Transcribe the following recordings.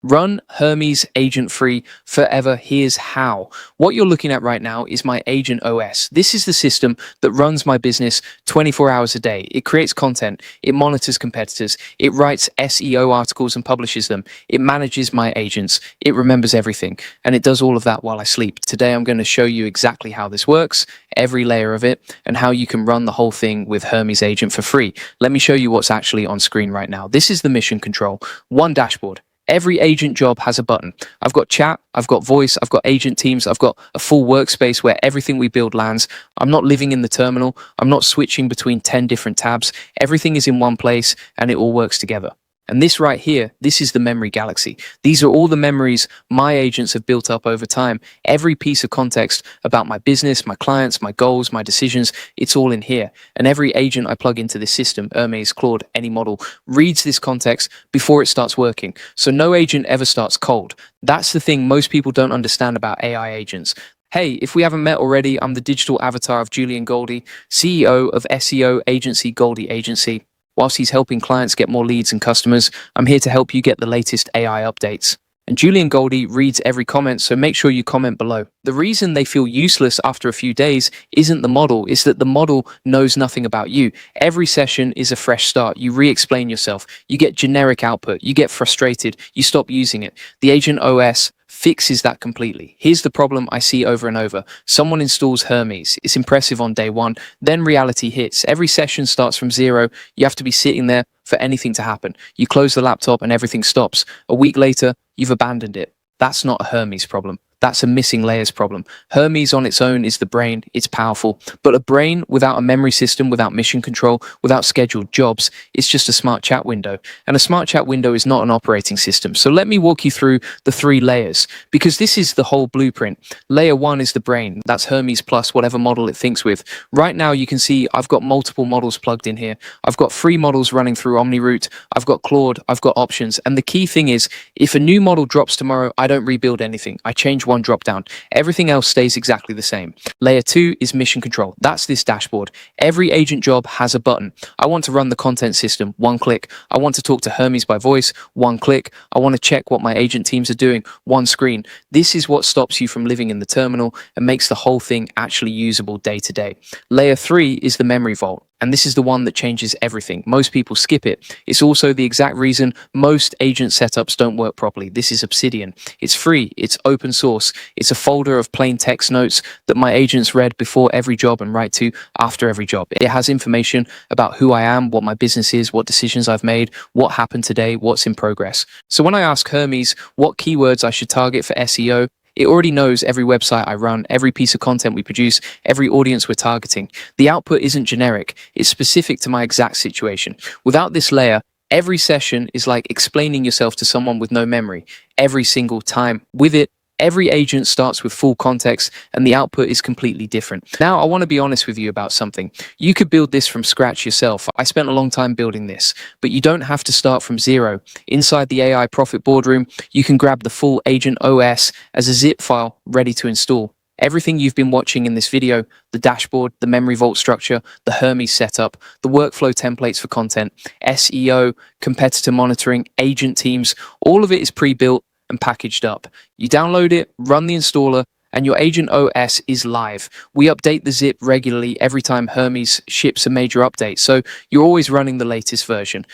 Run Hermes agent free forever. Here's how. What you're looking at right now is my Agent OS. This is the system that runs my business 24 hours a day. It creates content, it monitors competitors, it writes SEO articles and publishes them, it manages my agents, it remembers everything, and it does all of that while I sleep. Today I'm going to show you exactly how this works, every layer of it, and how you can run the whole thing with Hermes agent for free. Let me show you what's actually on screen right now. This is the mission control, one dashboard. Every agent job has a button. I've got chat, I've got voice, I've got agent teams, I've got a full workspace where everything we build lands. I'm not living in the terminal. I'm not switching between 10 different tabs. Everything is in one place and it all works together. And this right here, this is the memory galaxy. These are all the memories my agents have built up over time. Every piece of context about my business, my clients, my goals, my decisions, it's all in here. And every agent I plug into this system, Hermes, Claude, any model, reads this context before it starts working. So no agent ever starts cold. That's the thing most people don't understand about AI agents. Hey, if we haven't met already, I'm the digital avatar of Julian Goldie, CEO of SEO agency Goldie Agency. Whilst he's helping clients get more leads and customers, I'm here to help you get the latest AI updates. And Julian Goldie reads every comment, so make sure you comment below. The reason they feel useless after a few days isn't the model, it's that the model knows nothing about you. Every session is a fresh start. You re-explain yourself, you get generic output, you get frustrated, you stop using it. The Agent OS fixes that completely. Here's the problem I see over and over. Someone installs Hermes. It's impressive on day one. Then reality hits. Every session starts from zero. You have to be sitting there for anything to happen. You close the laptop and everything stops. A week later, you've abandoned it. That's not a Hermes problem. That's a missing layers problem. Hermes on its own is the brain. It's powerful. But a brain without a memory system, without mission control, without scheduled jobs, it's just a smart chat window. And a smart chat window is not an operating system. So let me walk you through the three layers, because this is the whole blueprint. Layer one is the brain. That's Hermes plus whatever model it thinks with. Right now, you can see I've got multiple models plugged in here. I've got 3 models running through OmniRoute. I've got Claude. I've got options. And the key thing is, if a new model drops tomorrow, I don't rebuild anything. I change one drop down. Everything else stays exactly the same. Layer 2 is mission control. That's this dashboard. Every agent job has a button. I want to run the content system, one click. I want to talk to Hermes by voice, one click. I want to check what my agent teams are doing, one screen. This is what stops you from living in the terminal and makes the whole thing actually usable day to day. Layer 3 is the memory vault. And this is the one that changes everything. Most people skip it. It's also the exact reason most agent setups don't work properly. This is Obsidian. It's free. It's open source. It's a folder of plain text notes that my agents read before every job and write to after every job. It has information about who I am, what my business is, what decisions I've made, what happened today, what's in progress. So when I ask Hermes what keywords I should target for SEO, it already knows every website I run, every piece of content we produce, every audience we're targeting. The output isn't generic. It's specific to my exact situation. Without this layer, every session is like explaining yourself to someone with no memory every single time. With it, every agent starts with full context and the output is completely different. Now, I want to be honest with you about something. You could build this from scratch yourself. I spent a long time building this, but you don't have to start from zero. Inside the AI Profit Boardroom, you can grab the full Agent OS as a zip file ready to install. Everything you've been watching in this video, the dashboard, the memory vault structure, the Hermes setup, the workflow templates for content, SEO, competitor monitoring, agent teams, all of it is pre-built and packaged up. You download it, run the installer, and your Agent OS is live. We update the zip regularly every time Hermes ships a major update, so you're always running the latest version.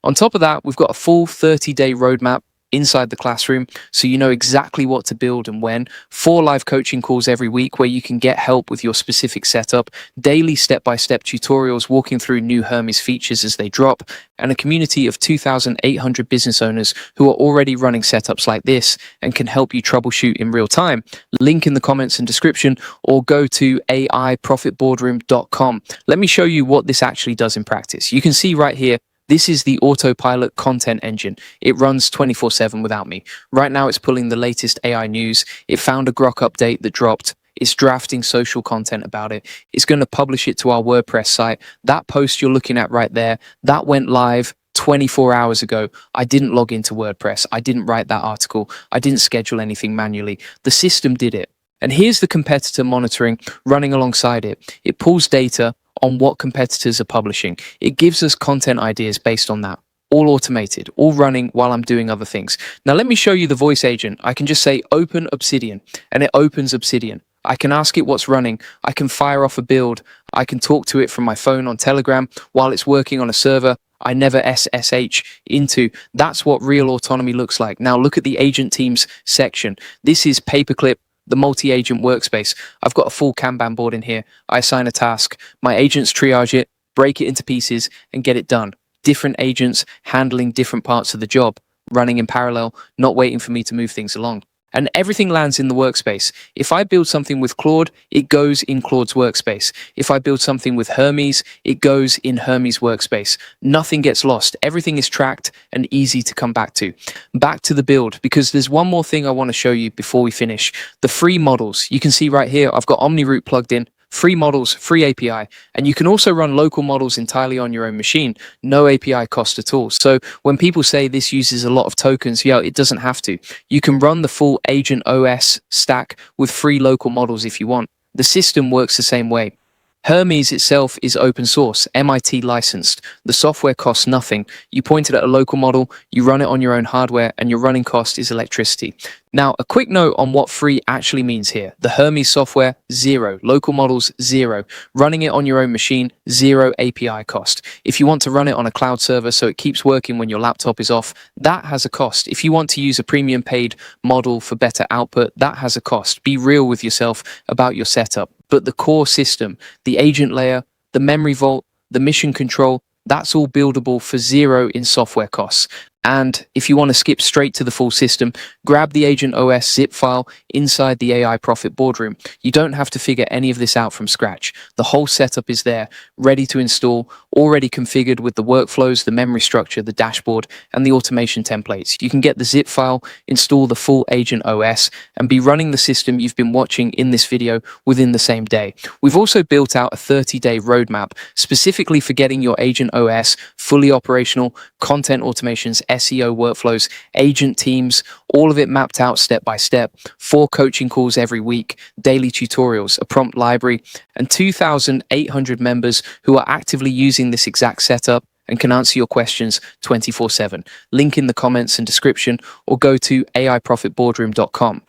On top of that, we've got a full 30-day roadmap inside the classroom, so you know exactly what to build and when. 4 live coaching calls every week where you can get help with your specific setup, daily step-by-step tutorials walking through new Hermes features as they drop, and a community of 2,800 business owners who are already running setups like this and can help you troubleshoot in real time. Link in the comments and description, or go to aiprofitboardroom.com. Let me show you what this actually does in practice. You can see right here, this is the Autopilot content engine. It runs 24/7 without me. Right now, it's pulling the latest AI news. It found a Grok update that dropped. It's drafting social content about it. It's going to publish it to our WordPress site. That post you're looking at right there, that went live 24 hours ago. I didn't log into WordPress. I didn't write that article. I didn't schedule anything manually. The system did it. And here's the competitor monitoring running alongside it. It pulls data on what competitors are publishing. It gives us content ideas based on that. all automated, all running while I'm doing other things. Now let me show you the voice agent. I can just say open Obsidian and it opens Obsidian. I can ask it what's running. I can fire off a build. I can talk to it from my phone on Telegram while it's working on a server I never SSH into. That's what real autonomy looks like. Now look at the agent teams section. This is Paperclip, the multi-agent workspace. I've got a full Kanban board in here. I assign a task. My agents triage it, break it into pieces, and get it done. Different agents handling different parts of the job, running in parallel, not waiting for me to move things along. And everything lands in the workspace. If I build something with Claude, it goes in Claude's workspace. If I build something with Hermes, it goes in Hermes' workspace. Nothing gets lost. Everything is tracked and easy to come back to. Back to the build, because there's one more thing I want to show you before we finish. The free models. You can see right here, I've got OmniRoute plugged in. Free models, free API, and you can also run local models entirely on your own machine, no API cost at all. So when people say this uses a lot of tokens, yeah, it doesn't have to. You can run the full Agent OS stack with free local models if you want. The system works the same way. Hermes itself is open source, MIT licensed. The software costs nothing. You point it at a local model, you run it on your own hardware, and your running cost is electricity. Now, a quick note on what free actually means here. The Hermes software, zero. Local models, zero. Running it on your own machine, zero API cost. If you want to run it on a cloud server so it keeps working when your laptop is off, that has a cost. If you want to use a premium paid model for better output, that has a cost. Be real with yourself about your setup. But the core system, the agent layer, the memory vault, the mission control, that's all buildable for zero in software costs. And if you want to skip straight to the full system, grab the Agent OS zip file inside the AI Profit Boardroom. You don't have to figure any of this out from scratch. The whole setup is there, ready to install, already configured with the workflows, the memory structure, the dashboard, and the automation templates. You can get the zip file, install the full Agent OS, and be running the system you've been watching in this video within the same day. We've also built out a 30-day roadmap specifically for getting your Agent OS fully operational, content automations, SEO workflows, agent teams, all of it mapped out step by step, 4 coaching calls every week, daily tutorials, a prompt library, and 2,800 members who are actively using this exact setup and can answer your questions 24/7. Link in the comments and description, or go to aiprofitboardroom.com.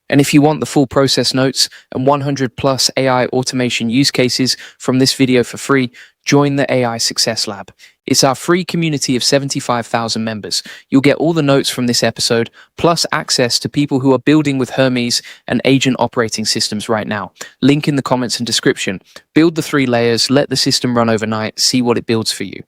And if you want the full process notes and 100 plus AI automation use cases from this video for free, join the AI Success Lab. It's our free community of 75,000 members. You'll get all the notes from this episode, plus access to people who are building with Hermes and agent operating systems right now. Link in the comments and description. Build the 3 layers, let the system run overnight, see what it builds for you.